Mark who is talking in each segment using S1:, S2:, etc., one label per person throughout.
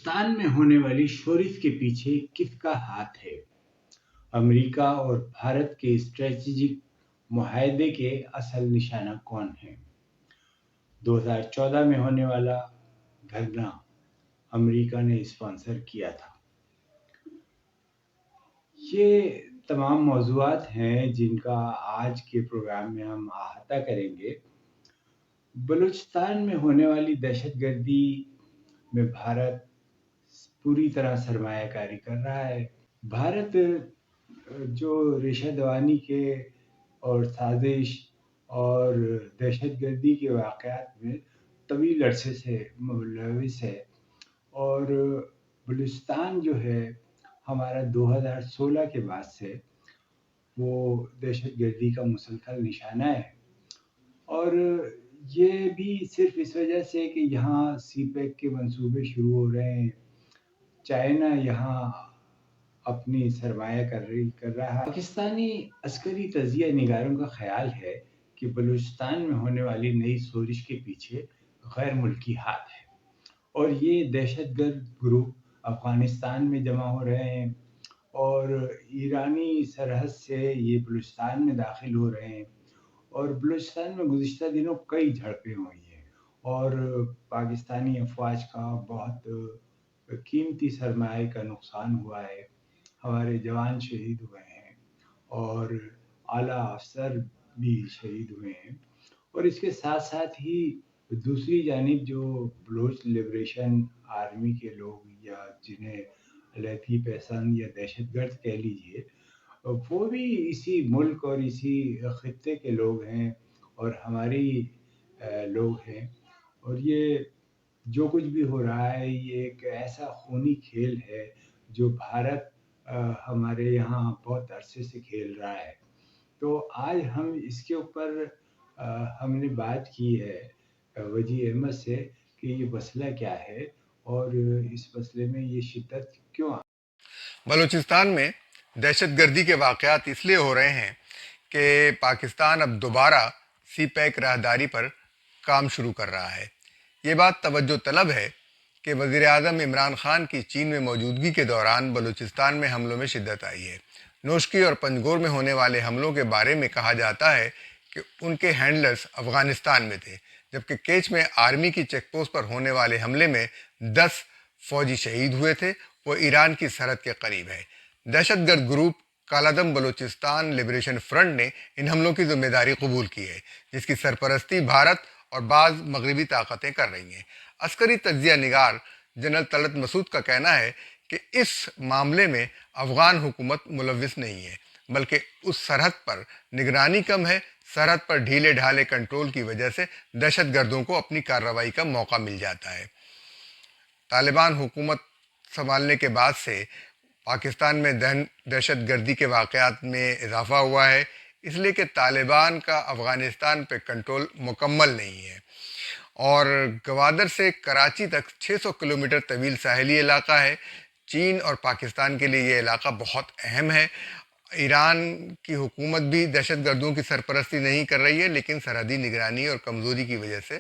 S1: بلوچستان میں ہونے والی شورش کے پیچھے کس کا ہاتھ ہے؟ امریکا اور بھارت کے اسٹریٹجک معاہدے کے اصل نشانہ کون ہیں؟ 2014 میں ہونے والا دھرنا امریکا نے اسپانسر کیا تھا۔ یہ تمام موضوعات ہیں جن کا آج کے پروگرام میں ہم احاطہ کریں گے۔ بلوچستان میں ہونے والی دہشت گردی میں بھارت پوری طرح سرمایہ کاری کر رہا ہے۔ بھارت جو ریشہ دوانی کے اور سازش اور دہشت گردی کے واقعات میں طویل عرصے سے ملوث ہے، اور بلوچستان جو ہے ہمارا 2016 کے بعد سے وہ دہشت گردی کا مسلسل نشانہ ہے، اور یہ بھی صرف اس وجہ سے کہ یہاں سی پیک کے منصوبے شروع ہو رہے ہیں، چائنا یہاں اپنی سرمایہ کر رہا ہے۔ پاکستانی عسکری تجزیہ نگاروں کا خیال ہے کہ بلوچستان میں ہونے والی نئی شورش کے پیچھے غیر ملکی ہاتھ ہے، اور یہ دہشت گرد گروپ افغانستان میں جمع ہو رہے ہیں اور ایرانی سرحد سے یہ بلوچستان میں داخل ہو رہے ہیں، اور بلوچستان میں گزشتہ دنوں کئی جھڑپیں ہوئی ہیں اور پاکستانی افواج کا بہت قیمتی سرمایہ کا نقصان ہوا ہے۔ ہمارے جوان شہید ہوئے ہیں اور اعلیٰ افسر بھی شہید ہوئے ہیں، اور اس کے ساتھ ساتھ ہی دوسری جانب جو بلوچ لبریشن آرمی کے لوگ یا جنہیں علیحدگی پسند یا دہشت گرد کہہ لیجیے، وہ بھی اسی ملک اور اسی خطے کے لوگ ہیں اور ہماری لوگ ہیں، اور یہ جو کچھ بھی ہو رہا ہے یہ ایک ایسا خونی کھیل ہے جو بھارت ہمارے یہاں بہت عرصے سے کھیل رہا ہے۔ تو آج ہم اس کے اوپر ہم نے بات کی ہے وجی احمد سے کہ یہ مسئلہ کیا ہے اور اس مسئلے میں یہ شدت کیوں
S2: بلوچستان میں دہشت گردی کے واقعات اس لیے ہو رہے ہیں کہ پاکستان اب دوبارہ سی پیک راہداری پر کام شروع کر رہا ہے۔ یہ بات توجہ طلب ہے کہ وزیر اعظم عمران خان کی چین میں موجودگی کے دوران بلوچستان میں حملوں میں شدت آئی ہے۔ نوشکی اور پنجگور میں ہونے والے حملوں کے بارے میں کہا جاتا ہے کہ ان کے ہینڈلرز افغانستان میں تھے، جبکہ کیچ میں آرمی کی چیک پوسٹ پر ہونے والے حملے میں 10 فوجی شہید ہوئے تھے، وہ ایران کی سرحد کے قریب ہے۔ دہشت گرد گروپ کالعدم بلوچستان لبریشن فرنٹ نے ان حملوں کی ذمہ داری قبول کی ہے، جس کی سرپرستی بھارت اور بعض مغربی طاقتیں کر رہی ہیں۔ عسکری تجزیہ نگار جنرل طلعت مسعود کا کہنا ہے کہ اس معاملے میں افغان حکومت ملوث نہیں ہے، بلکہ اس سرحد پر نگرانی کم ہے۔ سرحد پر ڈھیلے ڈھالے کنٹرول کی وجہ سے دہشت گردوں کو اپنی کارروائی کا موقع مل جاتا ہے۔ طالبان حکومت سنبھالنے کے بعد سے پاکستان میں دہشت گردی کے واقعات میں اضافہ ہوا ہے، اس لیے کہ طالبان کا افغانستان پہ کنٹرول مکمل نہیں ہے، اور گوادر سے کراچی تک 600 کلومیٹر طویل ساحلی علاقہ ہے۔ چین اور پاکستان کے لیے یہ علاقہ بہت اہم ہے۔ ایران کی حکومت بھی دہشت گردوں کی سرپرستی نہیں کر رہی ہے، لیکن سرحدی نگرانی اور کمزوری کی وجہ سے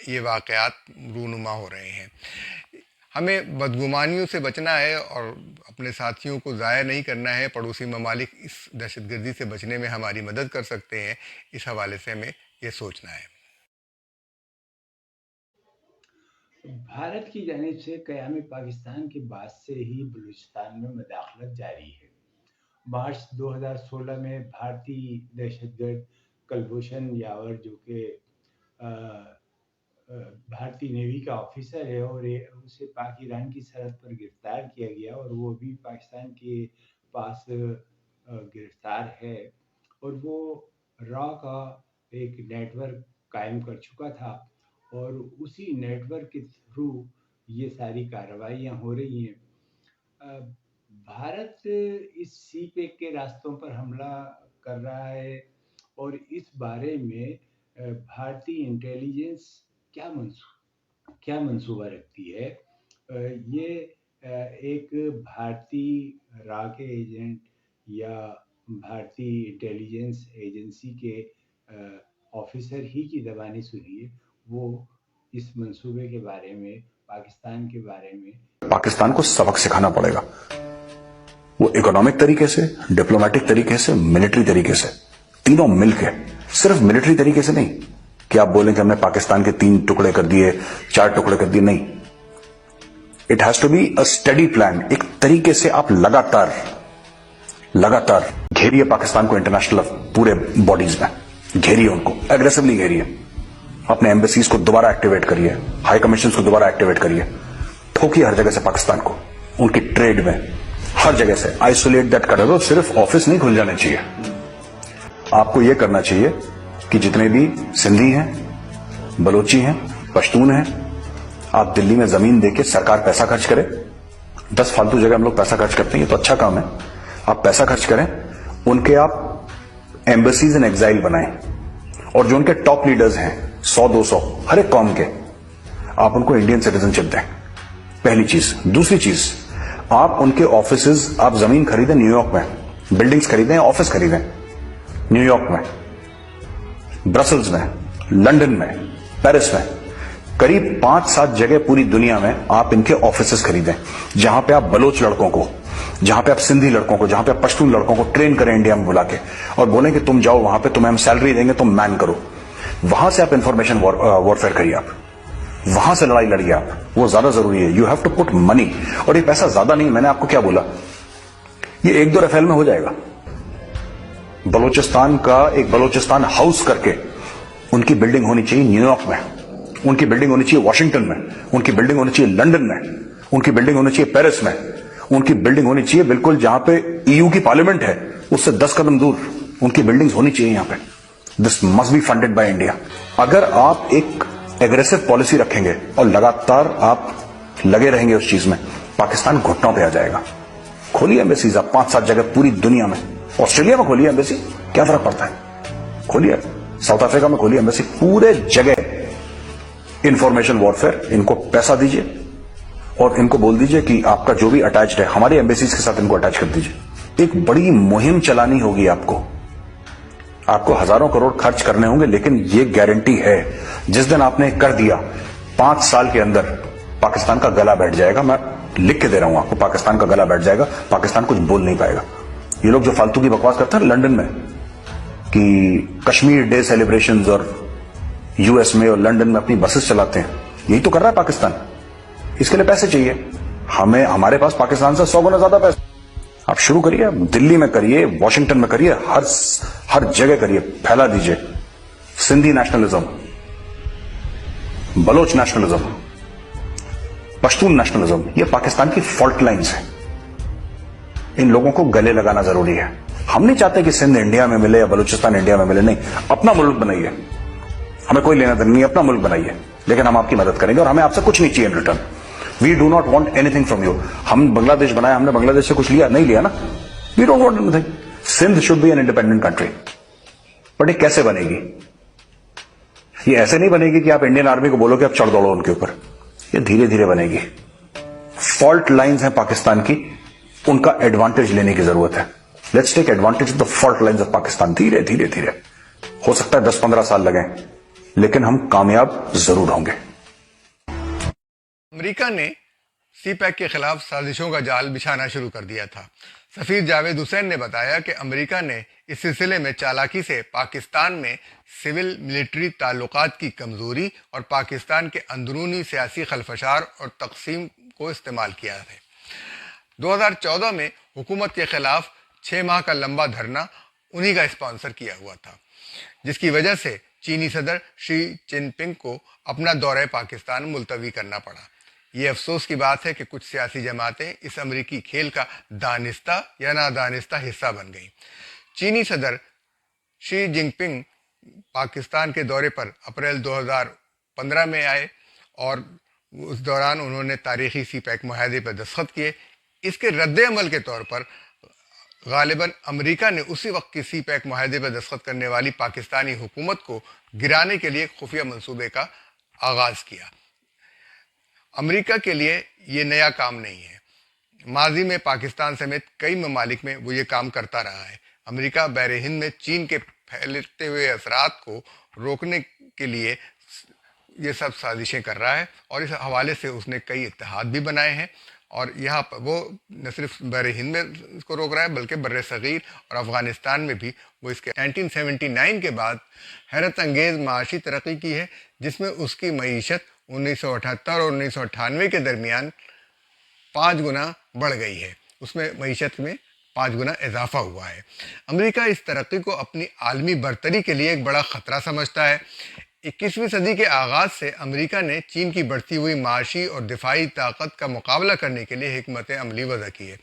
S2: یہ واقعات رونما ہو رہے ہیں۔ ہمیں بدگمانیوں سے بچنا ہے اور اپنے ساتھیوں کو ضائع نہیں کرنا ہے۔ پڑوسی ممالک اس دہشت گردی سے بچنے میں ہماری مدد کر سکتے ہیں، اس حوالے سے ہمیں یہ سوچنا ہے۔
S1: بھارت کی جانب سے قیام پاکستان کے بعد سے ہی بلوچستان میں مداخلت جاری ہے۔ مارچ 2016 میں بھارتی دہشت گرد کلبھوشن یاور جو کہ بھارتی نیوی کا آفیسر ہے اور اسے پاک ایران کی سرحد پر گرفتار کیا گیا، اور وہ بھی پاکستان کے پاس گرفتار ہے، اور وہ را کا ایک نیٹ ورک قائم کر چکا تھا، اور اسی نیٹ ورک کے تھرو یہ ساری کارروائیاں ہو رہی ہیں۔ بھارت اس سی پیک کے راستوں پر حملہ کر رہا ہے، اور اس بارے میں بھارتی انٹیلیجنس کیا منصوبہ رکھتی ہے؟ یہ ایک بھارتی را کے ایجنٹ یا بھارتی انٹیلیجنس ایجنسی کے آفیسر ہی کی زبانی سنیے، وہ اس منصوبے کے بارے میں، پاکستان کے بارے میں
S3: पाकिस्तान को सबक सिखाना पड़ेगा, वो इकोनॉमिक तरीके से, डिप्लोमेटिक तरीके से, मिलिट्री तरीके से, तीनों मिलके, सिर्फ मिलिट्री तरीके से नहीं कि आप बोलें कि हमने पाकिस्तान के 3 टुकड़े कर दिए, 4 टुकड़े कर दिए, नहीं. It has to be a study plan. एक तरीके से आप लगातार घेरिए पाकिस्तान को इंटरनेशनल पूरे बॉडीज में, घेरिए उनको, एग्रेसिवली घेरिए. अपने एम्बेसीज को दोबारा एक्टिवेट करिए, हाई कमीशन को दोबारा एक्टिवेट करिए, ठोकिए हर जगह से पाकिस्तान को, उनकी ट्रेड में, हर जगह से आइसोलेट दैट कर दो. सिर्फ ऑफिस नहीं खुल जाने चाहिए. आपको यह करना चाहिए कि जितने भी सिंधी हैं, बलोची हैं, पश्तून हैं, आप दिल्ली में जमीन देके सरकार पैसा खर्च करे. 10 फालतू जगह हम लोग पैसा खर्च करते हैं, ये तो अच्छा काम है. आप पैसा खर्च करें, उनके आप एम्बेसीज इन एग्जाइल बनाएं, और जो उनके टॉप लीडर्स हैं 100-200 हर एक कौम के, आप उनको इंडियन सिटीजनशिप दें. पहली चीज. दूसरी चीज, आप उनके ऑफिसेज, आप जमीन खरीदें न्यूयॉर्क में, बिल्डिंग्स खरीदें, ऑफिस खरीदें न्यूयॉर्क में, ब्रसल्स में, लंदन में, पेरिस में, करीब 5-7 जगह पूरी दुनिया में आप इनके ऑफिसेज खरीदें, जहां पे आप बलोच लड़कों को, जहां पे आप सिंधी लड़कों को, जहां पे आप पश्तून लड़कों को ट्रेन करें इंडिया में बुला के, और बोलें कि तुम जाओ वहां पे, तुम्हें हम सैलरी देंगे, तुम मैन करो. वहां से आप इंफॉर्मेशन वॉरफेयर करिए, आप वहां से लड़ाई लड़िए, आप, वो ज्यादा जरूरी है. You have to put money. और ये पैसा ज्यादा नहीं, मैंने आपको क्या बोला, ये 1-2 रफेल में हो जाएगा. बलोचिस्तान का एक बलोचिस्तान हाउस करके उनकी बिल्डिंग होनी चाहिए न्यूयॉर्क में, उनकी बिल्डिंग होनी चाहिए वॉशिंगटन में, उनकी बिल्डिंग होनी चाहिए लंदन में, उनकी बिल्डिंग होनी चाहिए पेरिस में, उनकी बिल्डिंग होनी चाहिए बिल्कुल जहां पे ईयू की पार्लियामेंट है उससे 10 कदम दूर उनकी बिल्डिंग्स होनी चाहिए यहां पे. This must be funded by India. अगर आप एक एग्रेसिव पॉलिसी रखेंगे और लगातार आप लगे रहेंगे उस चीज में, पाकिस्तान घुटनों पे आ जाएगा. खोलिए एम्बेसीज आप 5-7 जगह पूरी दुनिया में. ऑस्ट्रेलिया में खोलिए एम्बेसी, क्या फर्क पड़ता है, खोलिए. साउथ अफ्रीका में खोलिए एम्बेसी. पूरे जगह इंफॉर्मेशन वॉरफेयर. इनको पैसा दीजिए और इनको बोल दीजिए कि आपका जो भी अटैच्ड है हमारी एम्बेसीज के साथ इनको अटैच कर दीजिए. एक बड़ी मुहिम चलानी होगी आपको हजारों करोड़ खर्च करने होंगे, लेकिन ये गारंटी है जिस दिन आपने कर दिया, 5 साल के अंदर पाकिस्तान का गला बैठ जाएगा. मैं लिख के दे रहा हूं आपको, पाकिस्तान का गला बैठ जाएगा, पाकिस्तान कुछ बोल नहीं पाएगा. ये लोग जो फालतू की बकवास करते हैं लंदन में कि कश्मीर डे सेलिब्रेशंस, और यूएस में और लंदन में अपनी बसेस चलाते हैं, यही तो कर रहा है पाकिस्तान. इसके लिए पैसे चाहिए हमें, हमारे पास पाकिस्तान से 100 गुना ज्यादा पैसे. आप शुरू करिए, दिल्ली में करिए, वॉशिंगटन में करिए, हर जगह करिए, फैला दीजिए. Sindhi nationalism, Baloch nationalism, Pashtun nationalism, ये पाकिस्तान की फॉल्ट लाइन्स हैं. इन लोगों को गले लगाना जरूरी है. हम नहीं चाहते कि सिंध इंडिया में मिले या बलूचिस्तान इंडिया में मिले, नहीं. अपना मुल्क बनाइए, हमें कोई लेना देना नहीं, अपना मुल्क बनाइए, लेकिन हम आपकी मदद करेंगे और हमें आपसे कुछ नहीं चाहिए in return. We do not want anything from you. हम बांग्लादेश बनाया, हमने बांग्लादेश से कुछ लिया नहीं, लिया ना. We don't want anything. Sindh should be an independent country. But ये कैसे बनेगी? ये ऐसे नहीं बनेगी कि आप इंडियन आर्मी को बोलो कि आप चढ़ दौड़ो उनके ऊपर. ये धीरे धीरे बनेगी. फॉल्ट लाइंस हैं पाकिस्तान की, उनका एडवांटेज लेने की जरूरत है. Let's take advantage of the fault lines of Pakistan. धीरे धीरे धीरे, हो सकता है 10-15 साल लगे, लेकिन हम कामयाब जरूर होंगे.
S2: अमेरिका ने सीपैक के खिलाफ साजिशों का जाल बिछाना शुरू कर दिया था. सफीर जावेद हुसैन ने बताया कि अमेरिका ने इस सिलसिले में चालाकी से पाकिस्तान में सिविल मिलिट्री ताल्लुकात की कमजोरी और पाकिस्तान के अंदरूनी सियासी खलफशार और तकसीम को इस्तेमाल किया है. 2014 में हुकूमत के खिलाफ 6 माह का लंबा धरना उन्हीं का स्पॉन्सर किया हुआ था, जिसकी वजह से चीनी सदर शी जिनपिंग को अपना दौरे पाकिस्तान मुलतवी करना पड़ा. ये अफसोस की बात है कि कुछ सियासी जमातें इस अमरीकी खेल का दानिस्ता या नादानिस्ता हिस्सा बन गईं. चीनी सदर शी जिनपिंग पाकिस्तान के दौरे पर अप्रैल 2015 में आए और उस दौरान उन्होंने तारीखी सीपैक मुआहदे पर दस्तखत किए. इसके रद्द-ए-अमल के तौर पर गालिबन अमेरिका ने उसी वक्त की सीपैक मुआहदे पर दस्तखत करने वाली पाकिस्तानी हुकूमत को गिराने के लिए खुफिया मंसूबे का आगाज़ किया. अमेरिका के लिए ये नया काम नहीं है. माजी में पाकिस्तान समेत कई ममालिक में वो ये काम करता रहा है. अमेरिका बहर हिंद में चीन के फैलते हुए असरात को रोकने के लिए ये सब साजिशें कर रहा है और इस हवाले से उसने कई इत्तेहाद भी बनाए हैं اور یہاں پر وہ نہ صرف بر ہند میں اس کو روک رہا ہے بلکہ بر صغیر اور افغانستان میں بھی وہ اس کے 1979 کے بعد حیرت انگیز معاشی ترقی کی ہے، جس میں اس کی معیشت 1978 اور 1998 کے درمیان 5 گنا بڑھ گئی ہے، اس میں معیشت میں 5 گنا اضافہ ہوا ہے۔ امریکہ اس ترقی کو اپنی عالمی برتری کے لیے ایک بڑا خطرہ سمجھتا ہے۔ 21ویں صدی کے آغاز سے امریکہ نے چین کی بڑھتی ہوئی معاشی اور دفاعی طاقت کا مقابلہ کرنے کے لیے حکمت عملی وضع کی ہے۔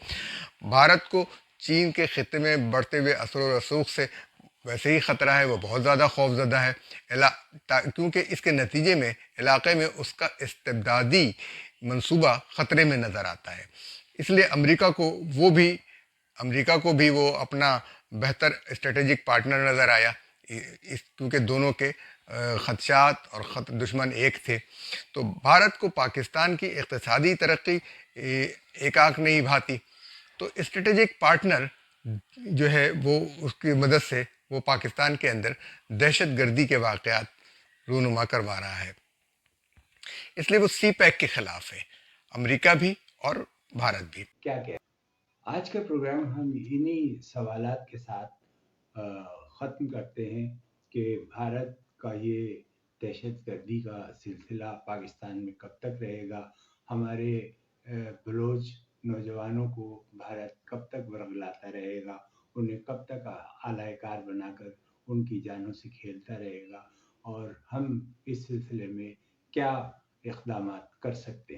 S2: بھارت کو چین کے خطے میں بڑھتے ہوئے اثر و رسوخ سے ویسے ہی خطرہ ہے، وہ بہت زیادہ خوف زدہ ہے، کیونکہ اس کے نتیجے میں علاقے میں اس کا استبدادی منصوبہ خطرے میں نظر آتا ہے۔ اس لیے امریکہ کو بھی وہ اپنا بہتر اسٹریٹجک پارٹنر نظر آیا، کیونکہ دونوں کے خدشات اور دشمن ایک تھے۔ تو بھارت کو پاکستان کی اقتصادی ترقی ایک آنکھ نہیں بھاتی، تو اسٹریٹجک پارٹنر جو ہے وہ اس کی مدد سے وہ پاکستان کے اندر دہشت گردی کے واقعات رونما کروا رہا ہے، اس لیے وہ سی پیک کے خلاف ہے، امریکہ بھی اور بھارت بھی۔
S1: کیا آج کا پروگرام ہم انہی سوالات کے ساتھ ختم کرتے ہیں کہ بھارت کا یہ دہشت گردی کا سلسلہ پاکستان میں کب تک رہے گا، ہمارے بلوچ نوجوانوں کو بھارت کب تک ورغلاتا رہے گا، انہیں کب تک اعلی کار بنا کر ان کی جانوں سے کھیلتا رہے گا، اور ہم اس سلسلے میں کیا اقدامات کر سکتے ہیں۔